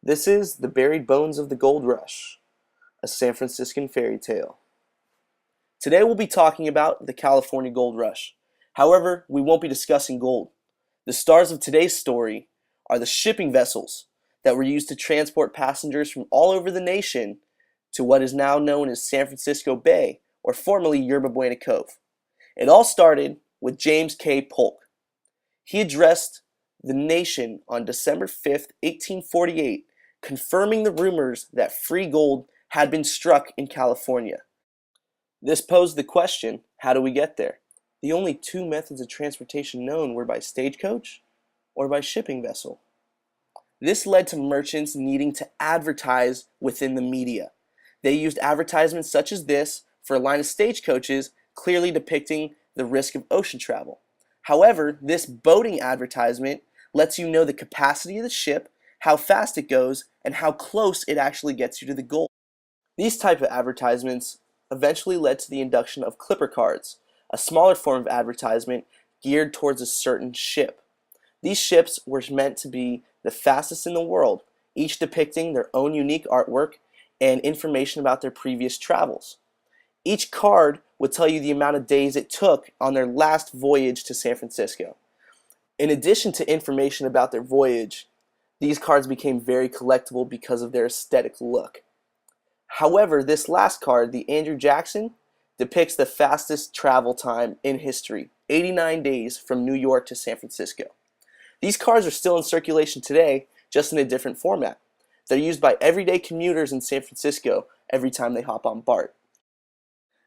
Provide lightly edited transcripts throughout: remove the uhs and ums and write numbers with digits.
This is The Buried Bones of the Gold Rush, a San Franciscan fairy tale. Today we'll be talking about the California Gold Rush. However, we won't be discussing gold. The stars of today's story are the shipping vessels that were used to transport passengers from all over the nation to what is now known as San Francisco Bay, or formerly Yerba Buena Cove. It all started with James K. Polk. He addressed the nation on December 5th, 1848, confirming the rumors that free gold had been struck in California. This posed the question, how do we get there? The only two methods of transportation known were by stagecoach or by shipping vessel. This led to merchants needing to advertise within the media. They used advertisements such as this for a line of stagecoaches, clearly depicting the risk of ocean travel. However, this boating advertisement lets you know the capacity of the ship, how fast it goes, and how close it actually gets you to the goal. These type of advertisements eventually led to the induction of clipper cards, a smaller form of advertisement geared towards a certain ship. These ships were meant to be the fastest in the world, each depicting their own unique artwork and information about their previous travels. Each card would tell you the amount of days it took on their last voyage to San Francisco. In addition to information about their voyage, these cards became very collectible because of their aesthetic look. However, this last card, the Andrew Jackson, depicts the fastest travel time in history, 89 days from New York to San Francisco. These cards are still in circulation today, just in a different format. They're used by everyday commuters in San Francisco every time they hop on BART.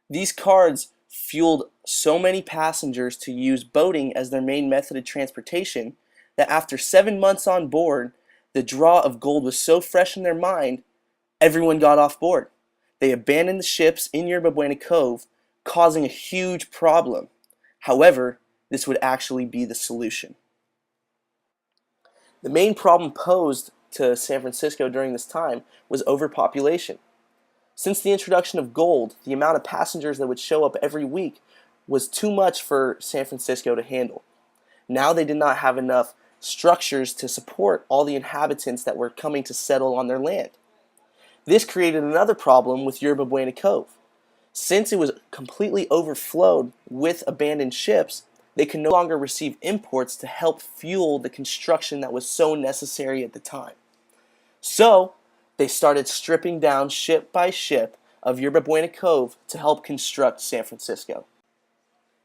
These cards fueled so many passengers to use boating as their main method of transportation that after 7 months on board, the draw of gold was so fresh in their mind, everyone got off board. They abandoned the ships in Yerba Buena Cove, causing a huge problem. However, this would actually be the solution. The main problem posed to San Francisco during this time was overpopulation. Since the introduction of gold, the amount of passengers that would show up every week was too much for San Francisco to handle. Now they did not have enough structures to support all the inhabitants that were coming to settle on their land. This created another problem with Yerba Buena Cove. Since it was completely overflowed with abandoned ships, they could no longer receive imports to help fuel the construction that was so necessary at the time. So, they started stripping down ship by ship of Yerba Buena Cove to help construct San Francisco.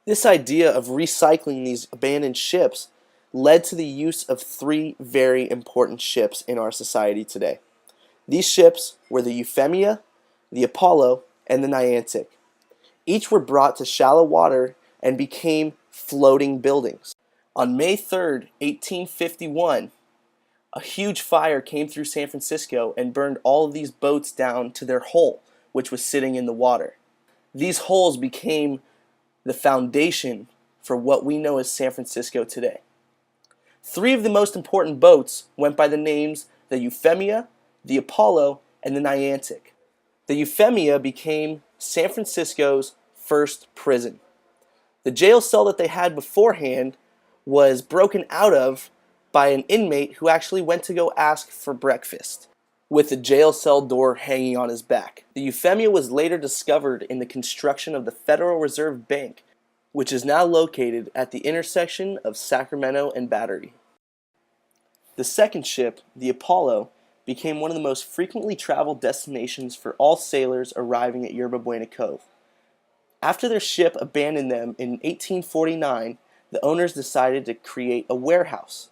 This idea of recycling these abandoned ships led to the use of three very important ships in our society today. These ships were the Euphemia, the Apollo, and the Niantic. Each were brought to shallow water and became floating buildings. On May 3rd, 1851, a huge fire came through San Francisco and burned all of these boats down to their hull, which was sitting in the water. These hulls became the foundation for what we know as San Francisco today. Three of the most important boats went by the names the Euphemia, the Apollo, and the Niantic. The Euphemia became San Francisco's first prison. The jail cell that they had beforehand was broken out of by an inmate who actually went to go ask for breakfast, with the jail cell door hanging on his back. The Euphemia was later discovered in the construction of the Federal Reserve Bank, which is now located at the intersection of Sacramento and Battery. The second ship, the Apollo, became one of the most frequently traveled destinations for all sailors arriving at Yerba Buena Cove. After their ship abandoned them in 1849, the owners decided to create a warehouse.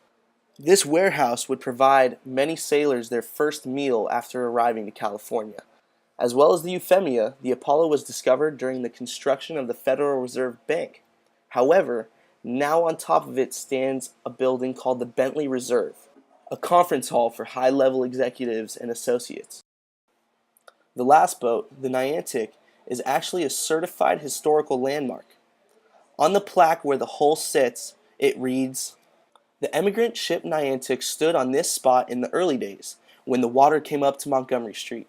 This warehouse would provide many sailors their first meal after arriving to California. As well as the Euphemia, the Apollo was discovered during the construction of the Federal Reserve Bank. However, now on top of it stands a building called the Bentley Reserve, a conference hall for high-level executives and associates. The last boat, the Niantic, is actually a certified historical landmark. On the plaque where the hull sits, it reads, "The emigrant ship Niantic stood on this spot in the early days, when the water came up to Montgomery Street.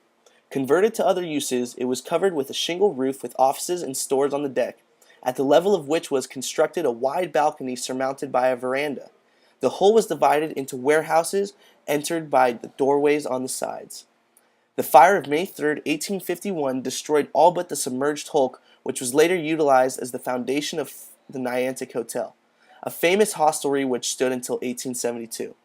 Converted to other uses, it was covered with a shingle roof with offices and stores on the deck, at the level of which was constructed a wide balcony surmounted by a veranda. The hull was divided into warehouses entered by the doorways on the sides. The fire of May 3, 1851 destroyed all but the submerged hulk, which was later utilized as the foundation of the Niantic Hotel, a famous hostelry which stood until 1872.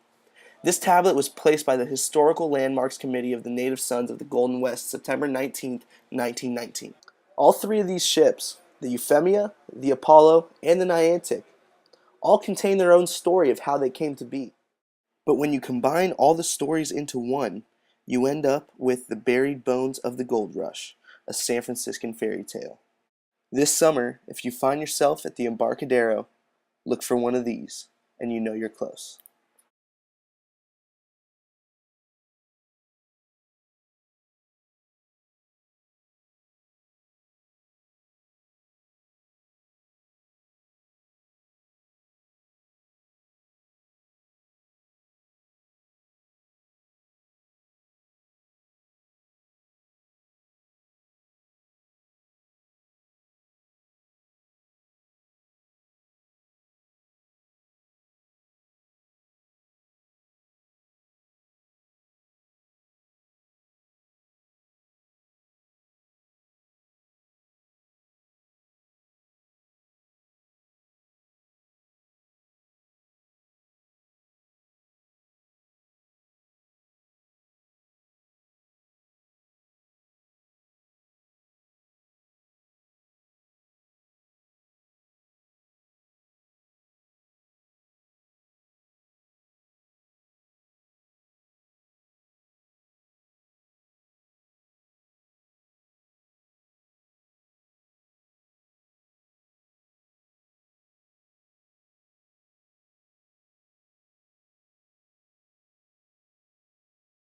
This tablet was placed by the Historical Landmarks Committee of the Native Sons of the Golden West September 19, 1919. All three of these ships, the Euphemia, the Apollo, and the Niantic, all contain their own story of how they came to be. But when you combine all the stories into one, you end up with The Buried Bones of the Gold Rush, a San Franciscan fairy tale. This summer, if you find yourself at the Embarcadero, look for one of these, and you know you're close.